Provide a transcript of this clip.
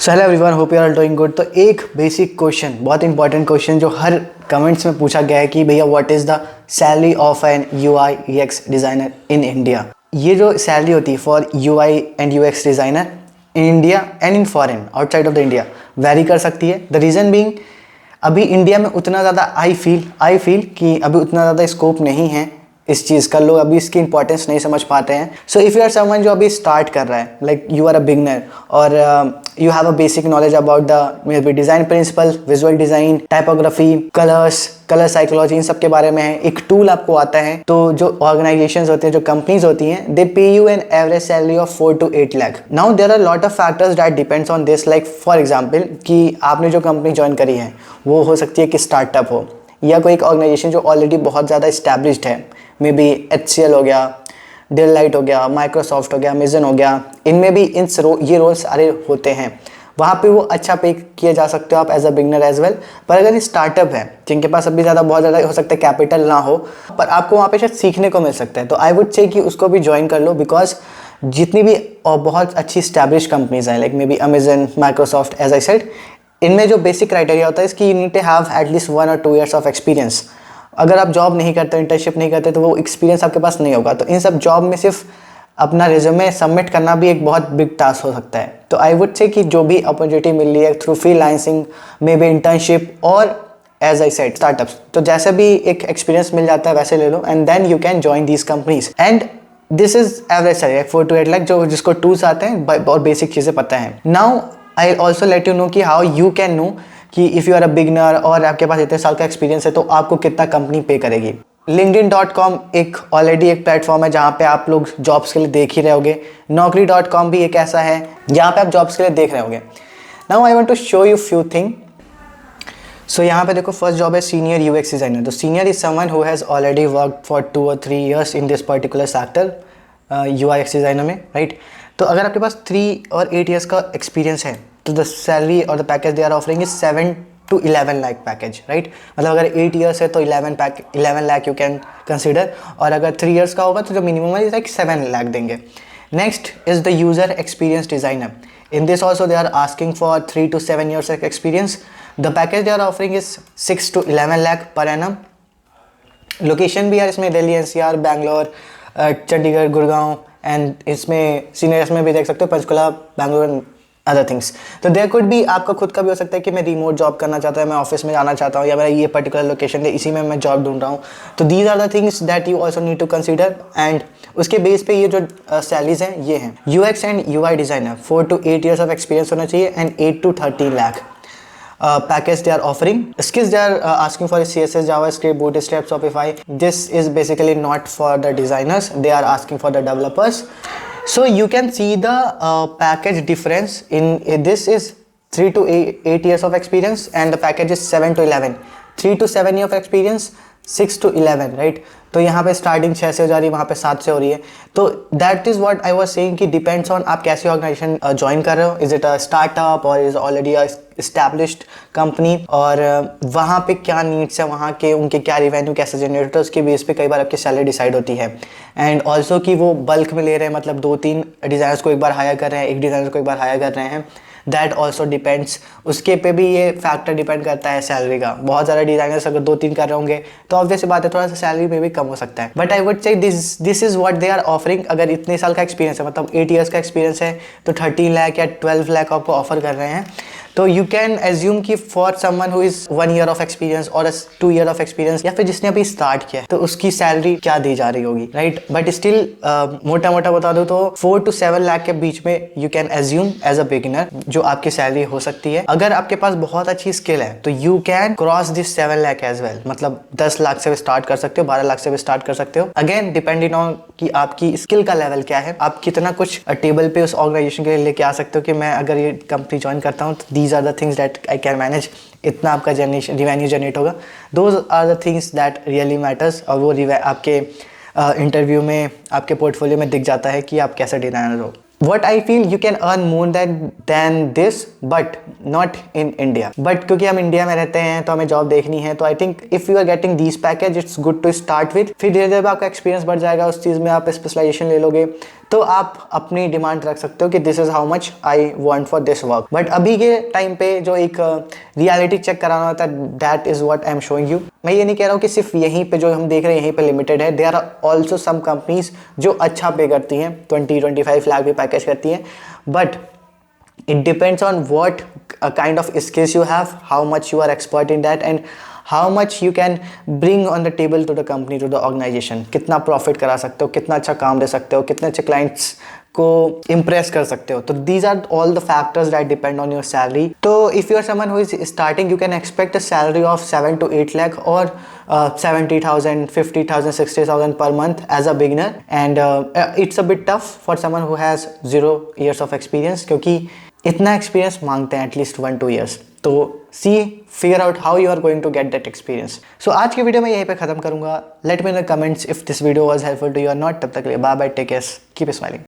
So hello everyone, hope you are doing good. तो एक basic question, बहुत important question जो हर कमेंट्स में पूछा गया है कि भैया what is the salary of an UI UX designer in India. ये जो सैलरी होती है for UI and UX designer in India and in foreign outside of the India vary कर सकती है। द रीज़न बीइंग अभी इंडिया में उतना ज़्यादा आई फील कि अभी उतना ज़्यादा स्कोप नहीं है इस चीज़ का, लोग अभी इसकी इंपॉर्टेंस नहीं समझ पाते हैं। So if you are someone जो अभी स्टार्ट कर रहा है, like you are a beginner और you have a basic knowledge about the maybe design principle, visual design, typography, colour psychology, इन सब के बारे में है, एक टूल आपको आता है। तो जो ऑर्गेनाइजेशंस होते हैं, जो कंपनीज होती हैं, they pay you an average salary of 4 to 8 lakh. Now there are lot of factors that depends on this, like for example कि आपने जो कंपनी ज्वाइन करी है वो हो सकती है कि स्टार्टअप हो या कोई एक ऑर्गेनाइजेशन जो ऑलरेडी बहुत ज़्यादा इस्टेब्लिश्ड है, मे बी HCL हो गया, डेललाइट हो गया, माइक्रोसॉफ्ट हो गया, अमेजन हो गया। इनमें भी ये रोल्स सारे होते हैं, वहाँ पे वो अच्छा पे किए जा सकते हो आप as a beginner as well. पर अगर स्टार्टअप है जिनके पास अभी बहुत ज़्यादा हो सकता है कैपिटल ना हो, पर आपको वहाँ पे शायद सीखने को मिल सकता है, तो आई वुड से कि उसको भी ज्वाइन कर लो। बिकॉज जितनी भी और बहुत अच्छी स्टैब्लिश कंपनीज हैं, like maybe Amazon, Microsoft, as I said, इनमें जो बेसिक क्राइटेरिया होता है इसकी, you need to have at least 1 or 2 years of experience. अगर आप जॉब नहीं करते, इंटर्नशिप नहीं करते, तो वो एक्सपीरियंस आपके पास नहीं होगा। तो इन सब जॉब में सिर्फ अपना रिज्यूमे सबमिट करना भी एक बहुत बिग टास्क हो सकता है। तो आई वुड से कि जो भी अपॉर्चुनिटी मिल रही है through freelancing, may be internship और एज आई सेड स्टार्टअप्स, तो जैसे भी एक एक्सपीरियंस मिल जाता है वैसे ले लो and then you can join these companies. And this is average salary 4 to 8 lakh, जो जिसको टूल्स आते हैं और बेसिक चीज़ें पता है। Now I also let you know कि हाउ यू कैन नो कि if you are a beginner और आपके पास इतने साल का एक्सपीरियंस है तो आपको कितना कंपनी पे करेगी। linkedin.com एक ऑलरेडी एक प्लेटफॉर्म है जहाँ पे आप लोग जॉब्स के लिए देख ही रहे होगे। naukri.com भी एक ऐसा है जहाँ पे आप जॉब्स के लिए देख रहे होगे। Now I want to show you few thing. So यहाँ पे देखो, फर्स्ट जॉब है सीनियर UX डिज़ाइनर। तो senior is someone who has already work for 2 or 3 years in this particular sector, UX designer में, राइट। तो अगर आपके पास 3 or 8 years का एक्सपीरियंस है तो द सैलरी और the package they are offering is 7 to 11 lakh package, right. मतलब अगर 8 years है तो 11 लाख यू कैन कंसिडर, और अगर 3 years का होगा तो जो मिनिमम है लाइक 7 लाख देंगे। Next is the user experience designer. In this also they are asking for 3 to 7 years of experience. The package they are offering is 6 to 11 lakh per annum. Location भी यार इसमें Delhi NCR, Bangalore, Chandigarh, Gurgaon, and इसमें seniors में भी देख सकते हो Panchkula, Bangalore, other things. तो देयर कुड भी आपका खुद का भी हो सकता है कि मैं रिमोट जॉब करना चाहता हूँ, मैं ऑफिस में जाना चाहता हूँ, या मेरा ये पर्टिकुलर लोकेशन है, इसी में मैं जॉब ढूंढ रहा हूँ। तो these are the things that you also need to consider. And उसके बेस पे ये जो सैलरीज हैं ये हैं। UX and UI designer 4 to 8 years of experience होना चाहिए and 8 to 13 lakh package they are offering. Skills they are asking for is CSS, JavaScript, Bootstrap, Shopify. This is basically not for the designers, they are asking for the developers. So you can see the package difference in this is 3 to 8 years of experience and the package is 7 to 11. 3 to 7 year of experience, 6 to 11, right. तो यहाँ पे starting 6 से हो जा रही है, वहाँ पे 7 से हो रही है। तो that is what I was saying कि डिपेंड्स ऑन आप कैसी ऑर्गेनाइजेशन ज्वाइन कर रहे हो। इज इट अ स्टार्टअप और is already a established company, और वहाँ पे क्या नीड्स है, वहाँ के उनके क्या रिवेन्यू कैसे जनरेट होता है, उसके बेस पे कई बार आपकी सैलरी डिसाइड होती है। एंड ऑल्सो कि वो बल्क में ले रहे हैं, मतलब 2-3 डिज़ाइनर्स को एक बार हायर कर रहे हैं, एक डिज़ाइनर को एक बार हायर कर रहे हैं, दैट ऑल्सो डिपेंड्स। उसके पे भी ये फैक्टर डिपेंड करता है सैलरी का। बहुत ज़्यादा डिज़ाइनर्स अगर 2-3 कर रहे होंगे तो ऑब्वियस बात है थोड़ा सा सैलरी में भी कम हो सकता है। But I would say this is what they are offering. अगर इतने साल का एक्सपीरियंस है, मतलब 8 years का एक्सपीरियंस है, तो 13 लाख या 12 लाख आपको ऑफर कर रहे हैं। तो यू कैन एज्यूम कि for someone who is 1 year of experience और 2 year ऑफ एक्सपीरियंस, या फिर जिसने अभी स्टार्ट किया है, तो उसकी सैलरी क्या दी जा रही होगी, राइट। बट स्टिल मोटा मोटा बता दो तो 4 to 7 लाख के बीच में you can assume as a beginner जो आपकी सैलरी हो सकती है। अगर आपके पास बहुत अच्छी स्किल है तो you can cross this 7 lakh as well, मतलब 10 लाख से भी स्टार्ट कर सकते हो, 12 लाख से भी स्टार्ट कर सकते हो। अगेन डिपेंडिंग ऑन कि आपकी स्किल का लेवल क्या है, आप कितना कुछ टेबल पे उस ऑर्गेनाइजेशन के लिए लेके आ सकते हो कि मैं अगर ये कंपनी ज्वाइन करता हूँ तो these are the things that I can manage, इतना आपका रिवेन्यू जनरेट होगा। Those are the things that really matters, और वो आपके इंटरव्यू में, आपके पोर्टफोलियो में दिख जाता है कि आप कैसा डिज़ाइनर हो। What I feel you can earn more than this, but not in India, but क्योंकि हम इंडिया में रहते हैं तो हमें जॉब देखनी है, तो I think if you are getting these package it's good to start with. फिर धीरे धीरे आपका एक्सपीरियंस बढ़ जाएगा उस चीज़ में, आप स्पेशलाइजेशन ले लोगे तो आप अपनी डिमांड रख सकते हो कि this is how much I want for this work. But अभी के टाइम पे जो एक रियलिटी चेक कराना होता है, that is what I am showing you. मैं ये नहीं कह रहा हूँ कि सिर्फ यहीं पे जो हम देख रहे हैं यहीं पे लिमिटेड है, there are also some companies जो अच्छा पे करती हैं, 20-25 लाख भी पैकेज करती हैं, but it depends on what kind of skills you have, how much you are expert in that, and how much you can bring on the table to the company, to the organization। कितना profit करा सकते हो, कितना अच्छा काम दे सकते हो, कितने अच्छे क्लाइंट्स को इम्प्रेस कर सकते हो। तो these are all the factors that depend on your salary. तो if you are someone who is starting, you can expect a salary of 7 to 8 lakh और 70,000, 50,000, 60,000 per month as a beginner, and it's a bit tough for someone who has 0 years of experience, क्योंकि इतना experience मांगते हैं at least 1-2 years। तो see figure out how you are going to get that experience. So आज की video में यहीं पे खत्म करूंगा। Let me know comments if this video was helpful to you और नॉट। तब तक के लिए bye bye, take care, keep smiling.